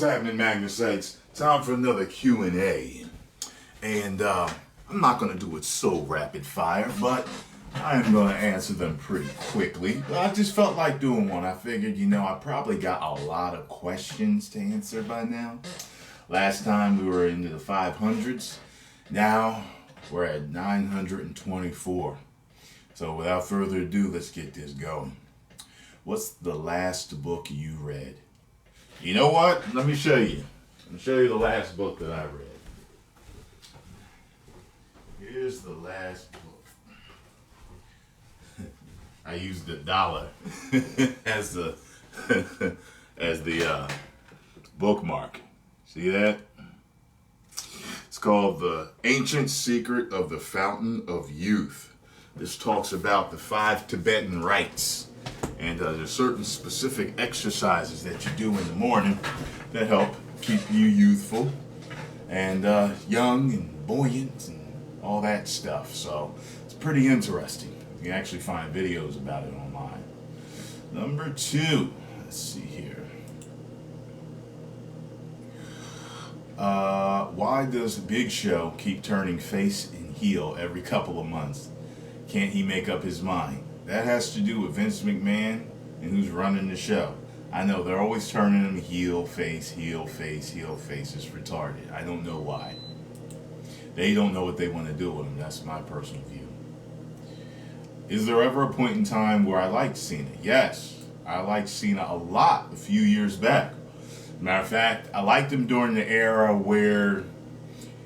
what's happening, Magnus Sites? Time for another Q&A. And I'm not going to do it so rapid fire, but I am going to answer them pretty quickly. I just felt like doing one. I figured, I probably got a lot of questions to answer by now. Last time we were into the 500s. Now we're at 924. So without further ado, let's get this going. What's the last book you read? You know what? Let me show you. Let me show you the last book that I read. Here's the last book. I used the dollar as the bookmark. See that? It's called The Ancient Secret of the Fountain of Youth. This talks about the 5 Tibetan rites. And there's certain specific exercises that you do in the morning that help keep you youthful and young and buoyant and all that stuff. So it's pretty interesting. You can actually find videos about it online. Number 2, let's see here. Why does Big Show keep turning face and heel every couple of months? Can't he make up his mind? That has to do with Vince McMahon and who's running the show. I know, they're always turning him heel, face, heel, face, heel, face. It's retarded. I don't know why. They don't know what they want to do with him. That's my personal view. Is there ever a point in time where I liked Cena? Yes. I liked Cena a lot a few years back. Matter of fact, I liked him during the era where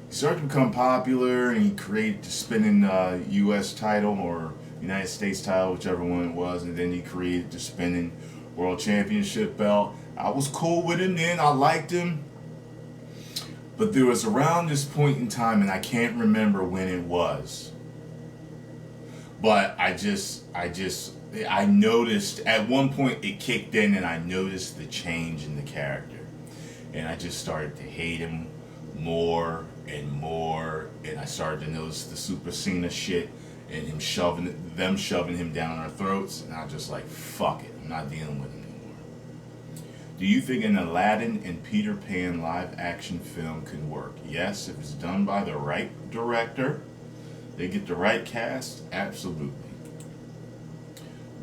he started to become popular and he created the spinning U.S. title or United States title, whichever one it was, and then he created the spinning world championship belt. I was cool with him then. I liked him. But there was around this point in time, and I can't remember when it was. But I noticed at one point it kicked in and I noticed the change in the character. And I just started to hate him more and more. And I started to notice the Super Cena shit. And them shoving him down our throats, and I was just like, fuck it, I'm not dealing with him anymore. Do you think an Aladdin and Peter Pan live action film can work? Yes, if it's done by the right director, they get the right cast, absolutely.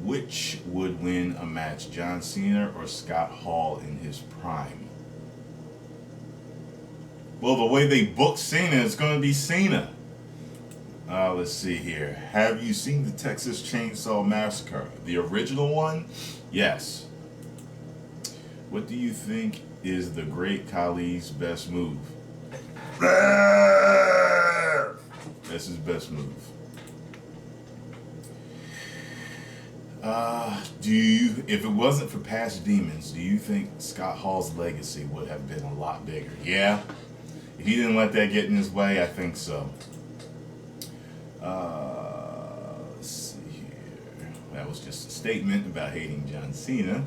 Which would win a match, John Cena or Scott Hall in his prime? Well, the way they book Cena, it's going to be Cena. Let's see here. Have you seen the Texas Chainsaw Massacre? The original one? Yes. What do you think is the Great Khali's best move? That's his best move. If it wasn't for past demons, do you think Scott Hall's legacy would have been a lot bigger? Yeah. If he didn't let that get in his way, I think so. Let's see here. That was just a statement about hating John Cena.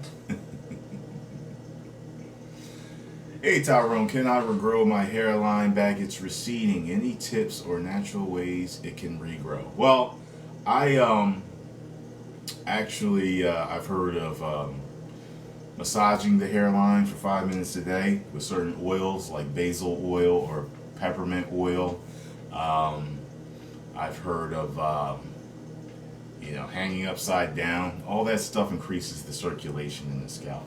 Hey Tyrone, can I regrow my hairline back? It's receding. Any tips or natural ways it can regrow? Well, I've heard of massaging the hairline for 5 minutes a day with certain oils like basil oil or peppermint oil. I've heard of, hanging upside down. All that stuff increases the circulation in the scalp.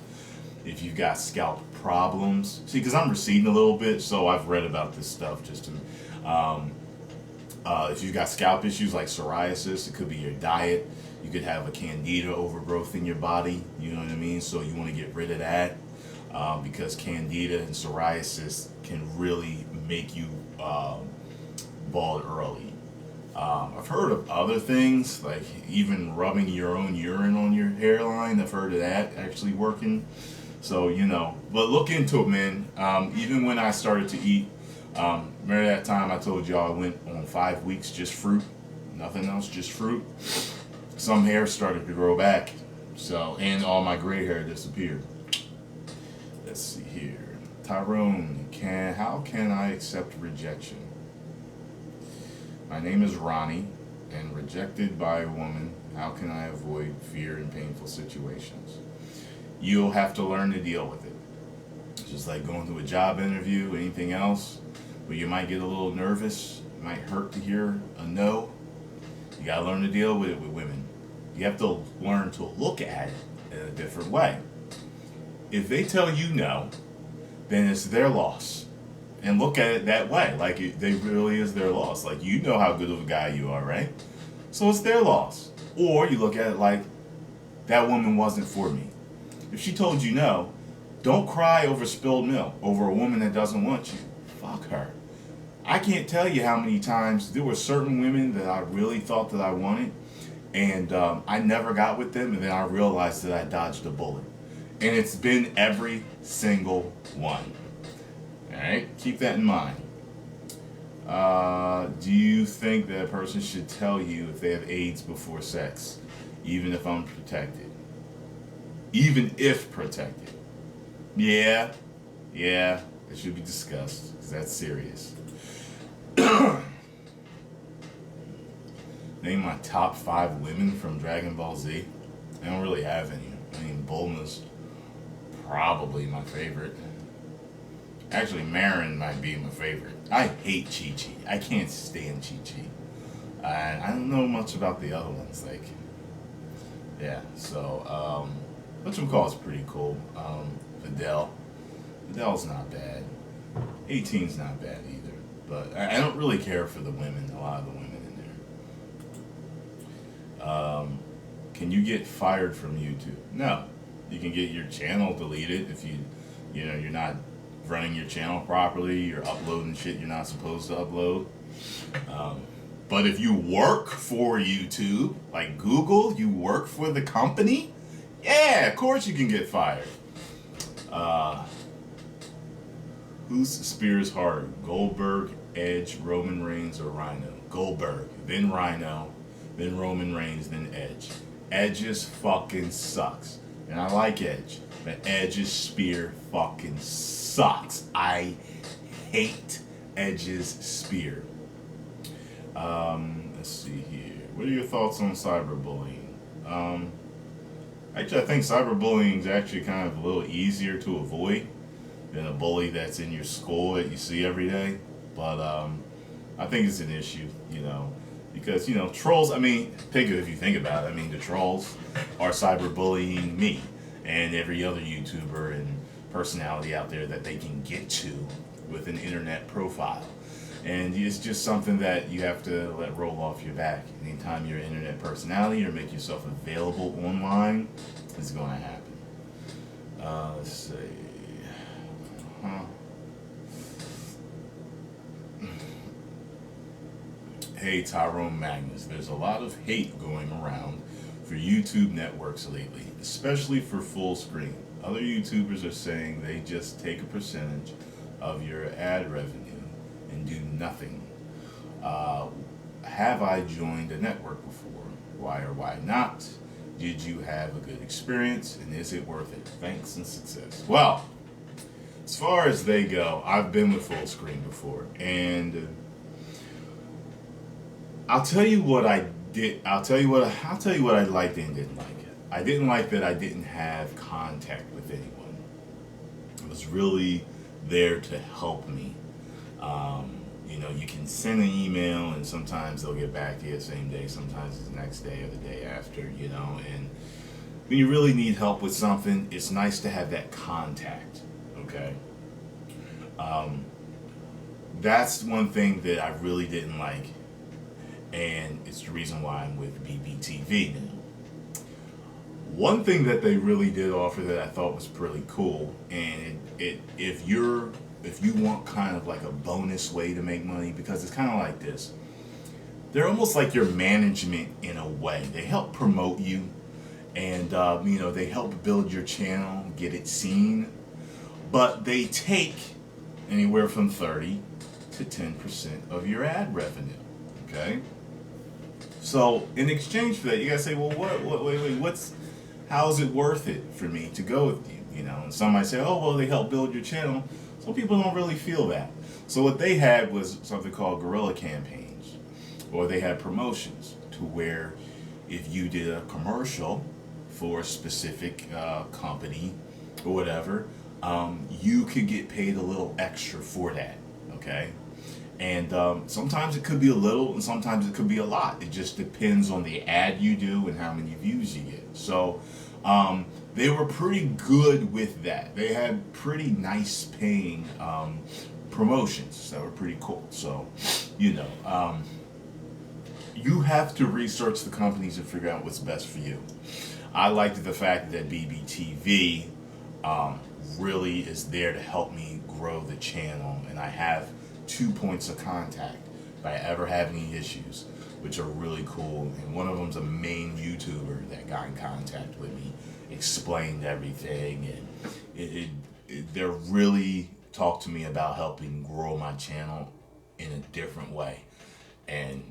If you've got scalp problems, see, because I'm receding a little bit, so I've read about this stuff just to, if you've got scalp issues like psoriasis, it could be your diet. You could have a candida overgrowth in your body, you know what I mean? So you want to get rid of that because candida and psoriasis can really make you bald early. I've heard of other things, like even rubbing your own urine on your hairline. I've heard of that actually working. So, but look into it, man. Even when I started to eat, remember that time I told y'all I went on 5 weeks just fruit, nothing else, just fruit? Some hair started to grow back, and all my gray hair disappeared. Let's see here. Tyrone, how can I accept rejection? My name is Ronnie, and rejected by a woman, how can I avoid fear in painful situations? You'll have to learn to deal with it. Just like going to a job interview, anything else, where you might get a little nervous, it might hurt to hear a no. You gotta learn to deal with it with women. You have to learn to look at it in a different way. If they tell you no, then it's their loss. And look at it that way, like they really is their loss. Like, you know how good of a guy you are, right? So it's their loss. Or you look at it like, that woman wasn't for me. If she told you no, don't cry over spilled milk, over a woman that doesn't want you. Fuck her. I can't tell you how many times there were certain women that I really thought that I wanted, and I never got with them, and then I realized that I dodged a bullet. And it's been every single one. Alright? Keep that in mind. Do you think that a person should tell you if they have AIDS before sex, even if unprotected? Even if protected. Yeah, it should be discussed, because that's serious. Name my top 5 women from Dragon Ball Z. I don't really have any. I mean, Bulma's probably my favorite. Actually, Marin might be my favorite. I hate Chi-Chi. I can't stand Chi-Chi. I don't know much about the other ones. Like, yeah, so, whatchamacallit's pretty cool. Fidel's not bad. 18's not bad either. But I don't really care for the women, a lot of the women in there. Can you get fired from YouTube? No. You can get your channel deleted if you're not running your channel properly, you're uploading shit you're not supposed to upload. But if you work for YouTube, like Google, you work for the company, yeah, of course you can get fired. Whose spear is harder? Goldberg, Edge, Roman Reigns, or Rhino? Goldberg, then Rhino, then Roman Reigns, then Edge. Edge's fucking sucks. And I like Edge, but Edge's spear fucking sucks. I hate Edge's spear. Let's see here. What are your thoughts on cyberbullying? Actually, I think cyberbullying is actually kind of a little easier to avoid than a bully that's in your school that you see every day. But I think it's an issue, because, trolls, I mean, think of it if you think about it. I mean, the trolls are cyberbullying me and every other YouTuber and personality out there that they can get to with an internet profile. And it's just something that you have to let roll off your back. Anytime you're an internet personality or make yourself available online, it's going to happen. Let's see. Hey, Tyrone Magnus, there's a lot of hate going around for YouTube networks lately, especially for full screen. Other YouTubers are saying they just take a percentage of your ad revenue and do nothing. Have I joined a network before? Why or why not? Did you have a good experience, and is it worth it? Thanks and success. Well, as far as they go, I've been with full screen before, and I'll tell you what I did. I'll tell you what I liked and didn't like. I didn't like that I didn't have contact with anyone. It was really there to help me. You can send an email, and sometimes they'll get back to you the same day. Sometimes it's the next day or the day after. And when you really need help with something, it's nice to have that contact. Okay. That's one thing that I really didn't like. And it's the reason why I'm with BBTV now. One thing that they really did offer that I thought was pretty cool, and if you want kind of like a bonus way to make money, because it's kind of like this. They're almost like your management in a way. They help promote you, and they help build your channel, get it seen, but they take anywhere from 30 to 10% of your ad revenue. Okay. So in exchange for that, you gotta say, well, how is it worth it for me to go with you? And some might say, oh, well, they help build your channel. Some people don't really feel that. So what they had was something called guerrilla campaigns, or they had promotions to where if you did a commercial for a specific company or whatever, you could get paid a little extra for that. Okay. And sometimes it could be a little, and sometimes it could be a lot. It just depends on the ad you do and how many views you get. So they were pretty good with that. They had pretty nice paying promotions that were pretty cool. So, you know, you have to research the companies and figure out what's best for you. I liked the fact that BBTV really is there to help me grow the channel, and I have 2 points of contact if I ever have any issues, which are really cool. And one of them's a main YouTuber that got in contact with me, explained everything, and they're really talked to me about helping grow my channel in a different way. And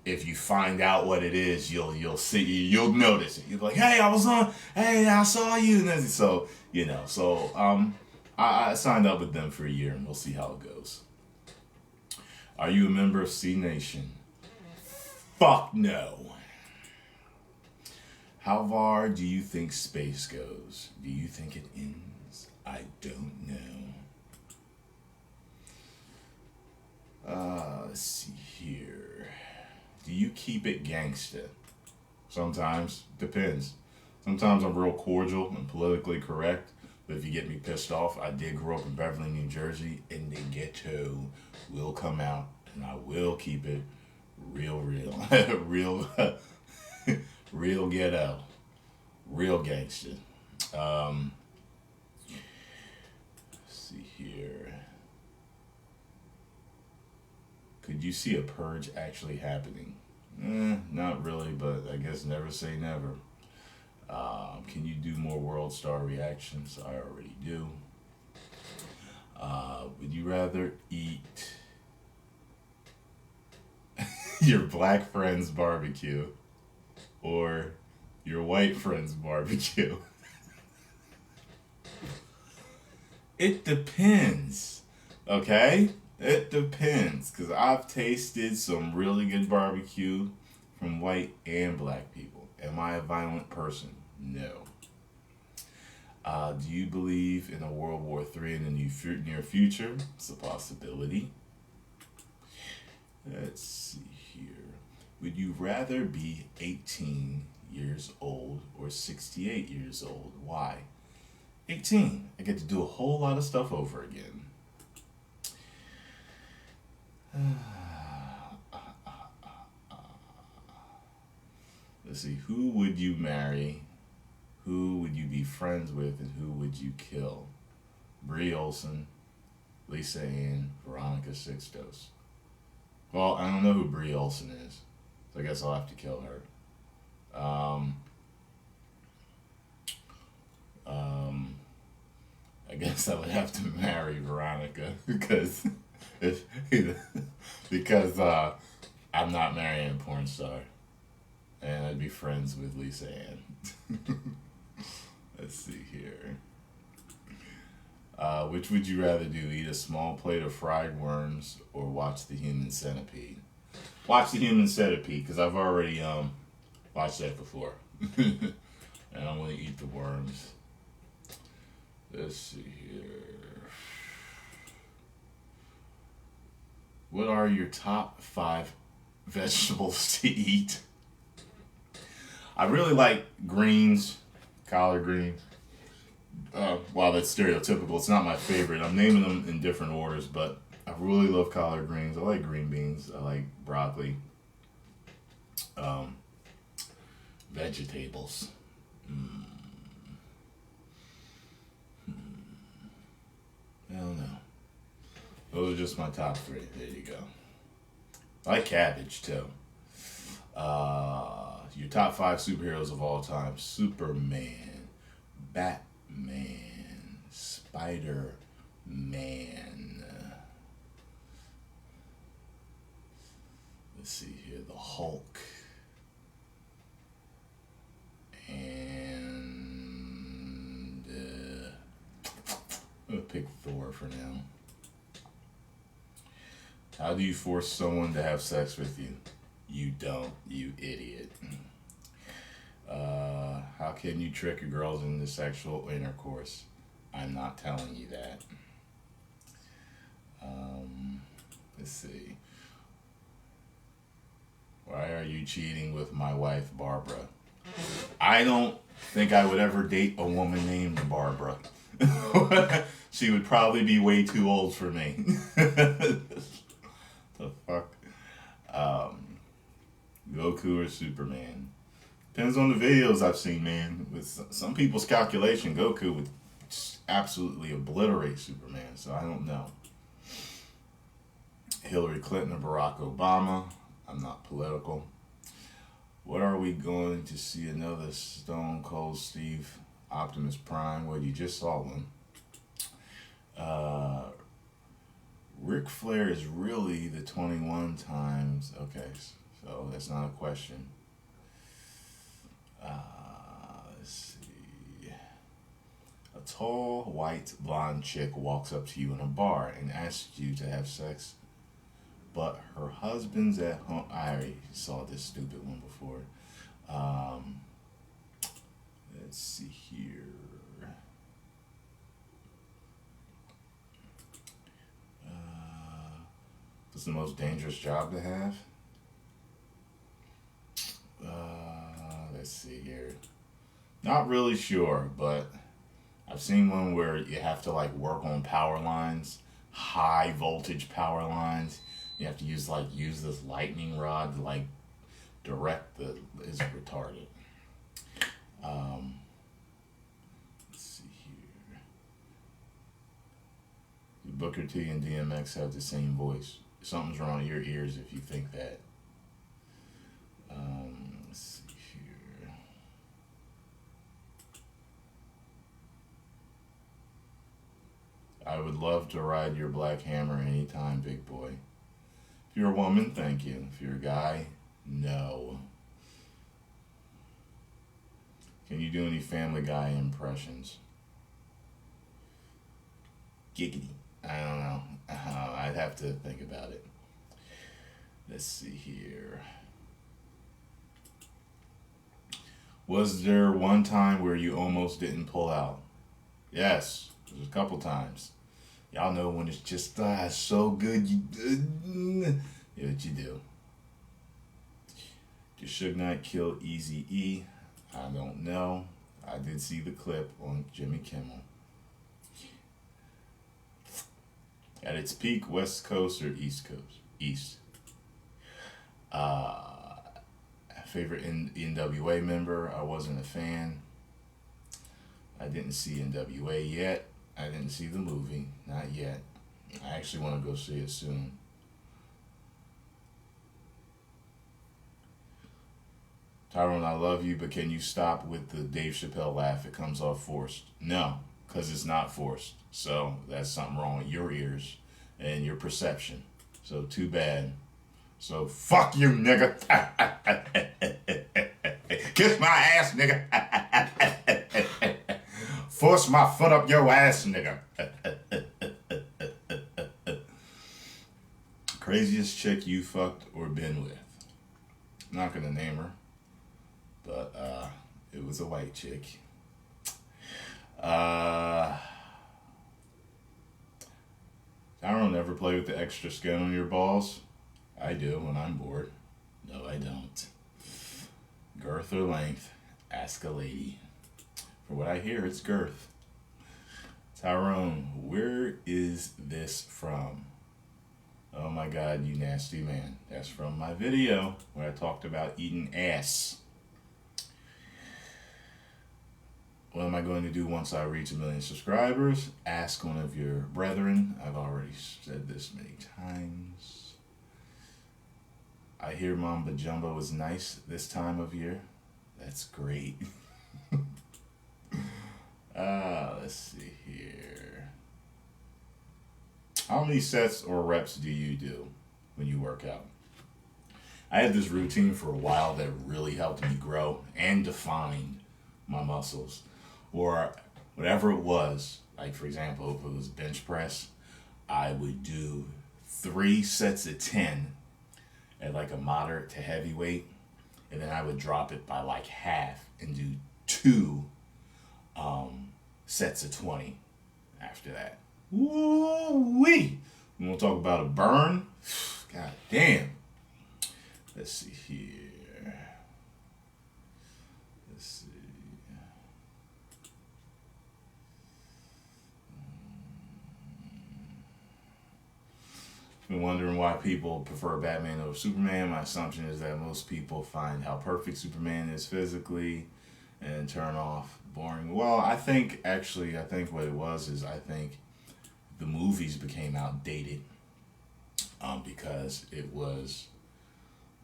if you find out what it is, you'll notice it. You'll be like, hey, I saw you. And so, you know, I signed up with them for a year, and we'll see how it goes. Are you a member of C Nation? Fuck no. How far do you think space goes? Do you think it ends? I don't know. Let's see here. Do you keep it gangsta? Sometimes. Depends. Sometimes I'm real cordial and politically correct. But if you get me pissed off, I did grow up in Beverly, New Jersey, and the ghetto will come out, and I will keep it real, real, real ghetto, real gangster. Let's see here. Could you see a purge actually happening? Not really, but I guess never say never. Can you do more World Star reactions? I already do. Would you rather eat your black friend's barbecue or your white friend's barbecue? It depends, okay? It depends, because I've tasted some really good barbecue from white and black people. Am I a violent person? No. Do you believe in a World War III in the near future? It's a possibility. Let's see here. Would you rather be 18 years old or 68 years old? Why? 18. I get to do a whole lot of stuff over again. Let's see. Who would you marry? Who would you be friends with? And who would you kill? Brie Olson, Lisa Ann, Veronica Sixtos. Well, I don't know who Brie Olson is, so I guess I'll have to kill her. I guess I would have to marry Veronica because I'm not marrying a porn star, and I'd be friends with Lisa Ann. Let's see here. Which would you rather do? Eat a small plate of fried worms or watch The Human Centipede? Watch The Human Centipede, because I've already watched that before. And I'm going to eat the worms. Let's see here. What are your top 5 vegetables to eat? I really like greens, collard greens. While that's stereotypical, it's not my favorite. I'm naming them in different orders, but I really love collard greens. I like green beans. I like broccoli. Vegetables. I don't know. Those are just my top 3. There you go. I like cabbage, too. Your top 5 superheroes of all time. Superman. Batman. Spider-Man. Let's see here. The Hulk. And I'm going to pick Thor for now. How do you force someone to have sex with you? You don't, you idiot. How can you trick a girl into sexual intercourse? I'm not telling you that. Let's see. Why are you cheating with my wife, Barbara? I don't think I would ever date a woman named Barbara. She would probably be way too old for me. The fuck? Goku or Superman? Depends on the videos I've seen, man. With some people's calculation, Goku would just absolutely obliterate Superman, so I don't know. Hillary Clinton or Barack Obama? I'm not political. What are we going to see? Another Stone Cold Steve Optimus Prime? Well, you just saw one. Ric Flair is really the 21 times. Okay, so that's not a question. Let's see. A tall, white, blonde chick walks up to you in a bar and asks you to have sex, but her husband's at home. I already saw this stupid one before. Let's see here. What's the most dangerous job to have? Let's see here. Not really sure, but I've seen one where you have to like work on power lines, high voltage power lines. You have to use this lightning rod to like direct the. Is retarded. Let's see here. Do Booker T and DMX have the same voice? Something's wrong with your ears if you think that. Let's see here. I would love to ride your black hammer anytime, big boy. If you're a woman, thank you. If you're a guy, no. Can you do any Family Guy impressions? Giggity. I don't know. I'd have to think about it. Let's see here. Was there one time where you almost didn't pull out? Yes, there's a couple times. Y'all know when it's just so good you yeah, what you do. Did Suge Knight kill Eazy-E? I don't know. I did see the clip on Jimmy Kimmel. At its peak, West Coast or East Coast? East. Favorite NWA member? I wasn't a fan. I didn't see NWA yet. I didn't see the movie. Not yet. I actually want to go see it soon. Tyrone, I love you, but can you stop with the Dave Chappelle laugh? It comes off forced. No, because it's not forced. So that's something wrong with your ears and your perception. So too bad. So fuck you, nigga. Kiss my ass, nigga. Force my foot up your ass, nigga. Craziest chick you fucked or been with? I'm not gonna name her, but it was a white chick. I don't ever play with the extra skin on your balls. I do when I'm bored. No, I don't. Girth or length? Ask a lady. For what I hear, it's girth. Tyrone, where is this from? Oh my God, you nasty man. That's from my video where I talked about eating ass. What am I going to do once I reach 1 million subscribers? Ask one of your brethren. I've already said this many times. I hear Mamba Jumbo is nice this time of year. That's great. Let's see here. How many sets or reps do you do when you work out? I had this routine for a while that really helped me grow and define my muscles. Or whatever it was, like for example, if it was bench press, I would do 3 sets of 10 at like a moderate to heavy weight, and then I would drop it by like half and do 2 sets of 20. after that. Woo-wee! We want to talk about a burn? God damn. Let's see here. Let's see. Been wondering why people prefer Batman over Superman. My assumption is that most people find how perfect Superman is physically and turn off boring. Well, I think what it was is I think the movies became outdated because it was,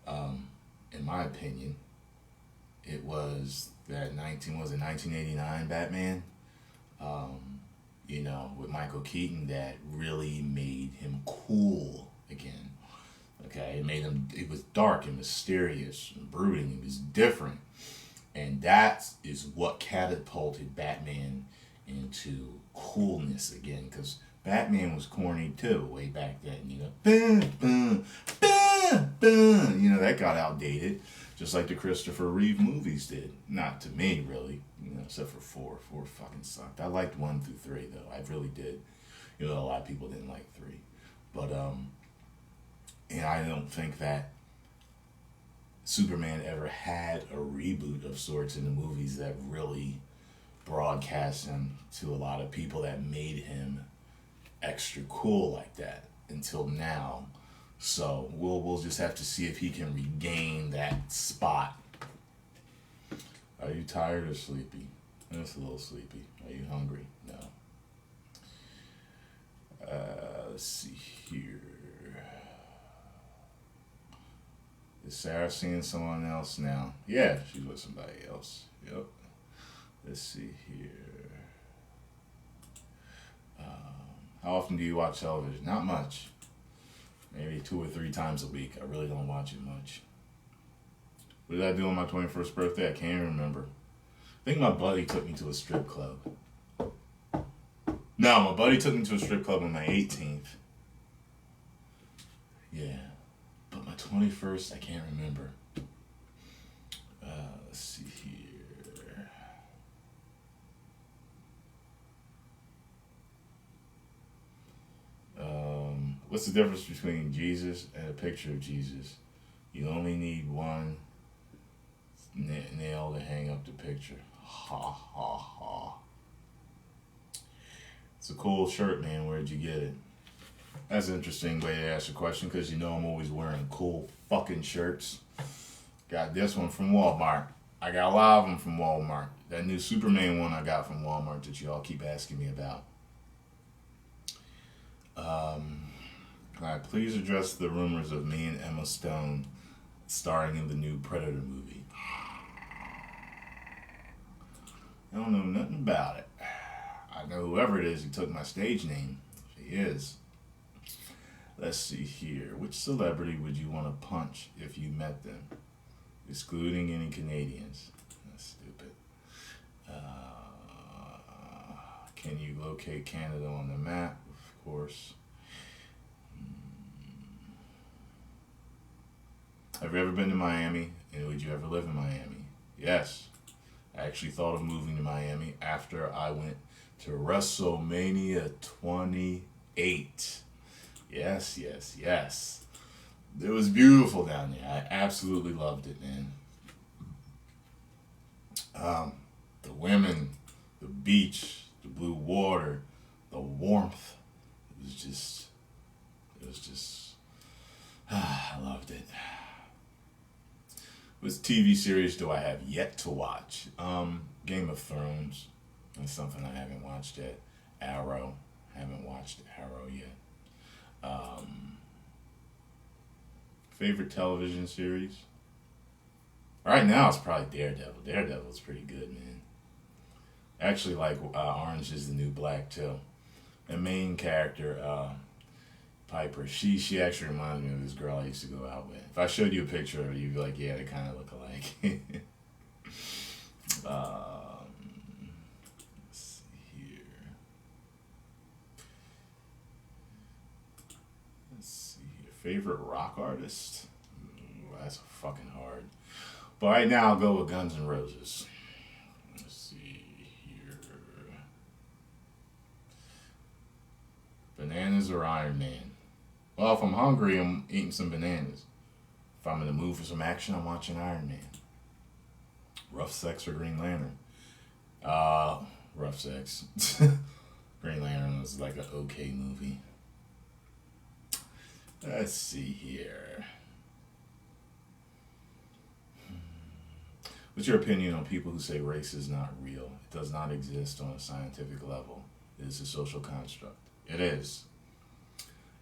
in my opinion, it was that 1989 Batman, with Michael Keaton that really made him cool again. Okay, it was dark and mysterious and brooding. It was different. And that is what catapulted Batman into coolness again. Because Batman was corny too way back then. That got outdated. Just like the Christopher Reeve movies did. Not to me, really. Except for 4. 4 fucking sucked. I liked 1 through 3, though. I really did. A lot of people didn't like 3. But, and I don't think that Superman ever had a reboot of sorts in the movies that really broadcast him to a lot of people that made him extra cool like that until now. So we'll just have to see if he can regain that spot. Are you tired or sleepy? That's a little sleepy. Are you hungry? No. Let's see here. Is Sarah seeing someone else now? Yeah, she's with somebody else. Yep. Let's see here. How often do you watch television? Not much. Maybe 2 or 3 times a week. I really don't watch it much. What did I do on my 21st birthday? I can't even remember. I think my buddy took me to a strip club. No, my buddy took me to a strip club on my 18th. Yeah. But my 21st, I can't remember. Let's see here. What's the difference between Jesus and a picture of Jesus? You only need one nail to hang up the picture. Ha ha ha. It's a cool shirt, man. Where'd you get it? That's an interesting way to ask a question because I'm always wearing cool fucking shirts. Got this one from Walmart. I got a lot of them from Walmart. That new Superman one I got from Walmart that y'all keep asking me about. Can I please address the rumors of me and Emma Stone starring in the new Predator movie? I don't know nothing about it. I know whoever it is who took my stage name. If he is. Let's see here. Which celebrity would you want to punch if you met them? Excluding any Canadians. That's stupid. Can you locate Canada on the map? Of course. Have you ever been to Miami? And would you ever live in Miami? Yes. I actually thought of moving to Miami after I went to WrestleMania 28. Yes. It was beautiful down there. I absolutely loved it, man. The women, the beach, the blue water, the warmth. It was just, I loved it. What TV series do I have yet to watch? Game of Thrones. That's something I haven't watched yet. Arrow. Haven't watched Arrow yet. Favorite television series? Right now it's probably Daredevil. Daredevil's pretty good, man. Actually like Orange is the New Black too. The main character, Piper, she actually reminds me of this girl I used to go out with. If I showed you a picture of her, you'd be like, yeah, they kind of look alike. Let's see here. Favorite rock artist? Ooh, that's fucking hard. But right now I'll go with Guns N' Roses. Let's see here. Bananas or Iron Man? Well, if I'm hungry, I'm eating some bananas. If I'm in the mood for some action, I'm watching Iron Man. Rough Sex or Green Lantern? Rough Sex. Green Lantern was like an okay movie. Let's see here. What's your opinion on people who say race is not real? It does not exist on a scientific level. It is a social construct. It is.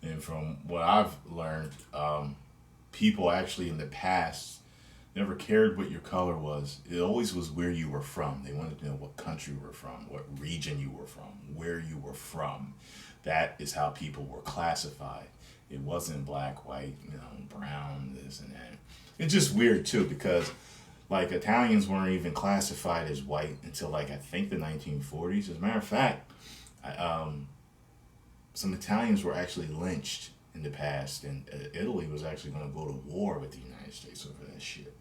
And from what I've learned, people actually in the past never cared what your color was. It always was where you were from. They wanted to know what country you were from, what region you were from, where you were from. That is how people were classified. It wasn't black, white, brown, this and that. It's just weird too, because like Italians weren't even classified as white until like I think the 1940s. As a matter of fact, some Italians were actually lynched in the past, and Italy was actually going to go to war with the United States over that shit.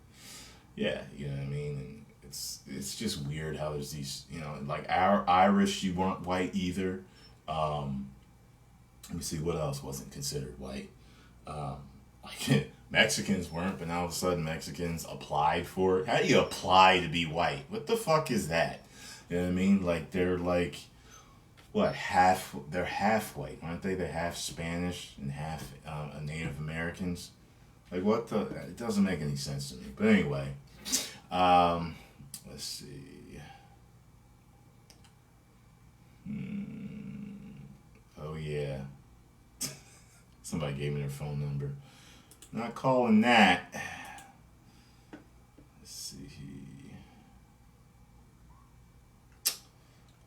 Yeah, you know what I mean? And it's just weird how there's these, like our Irish, you weren't white either. Let me see, what else wasn't considered white? Like Mexicans weren't, but now all of a sudden Mexicans applied for it. How do you apply to be white? What the fuck is that? You know what I mean? Like they're like, what, they're half white, aren't they? They're half Spanish and half Native Americans. Like what the, it doesn't make any sense to me. But anyway, let's see. Oh yeah. Somebody gave me their phone number. Not calling that. Let's see.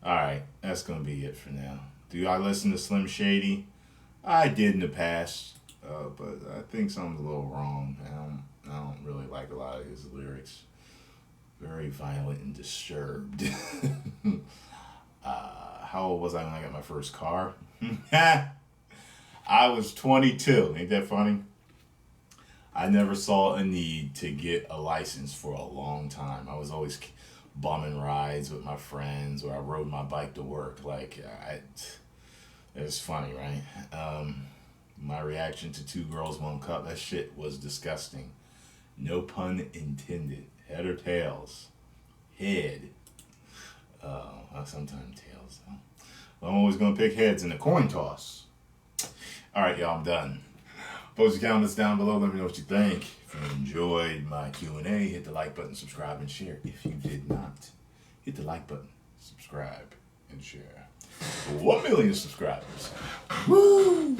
Alright, that's gonna be it for now. Do I listen to Slim Shady? I did in the past, but I think something's a little wrong. I don't really like a lot of his lyrics. Very violent and disturbed. How old was I when I got my first car? I was 22. Ain't that funny? I never saw a need to get a license for a long time. I was always bumming rides with my friends, or I rode my bike to work. Like, it was funny, right? My reaction to Two Girls, One Cup, that shit was disgusting. No pun intended. Head or tails? Head. Sometimes tails, though. Well, I'm always going to pick heads in the coin toss. Alright, y'all, I'm done. Post your comments down below. Let me know what you think. If you enjoyed my Q&A, hit the like button, subscribe, and share. If you did not, hit the like button, subscribe, and share. 1 million subscribers. Woo!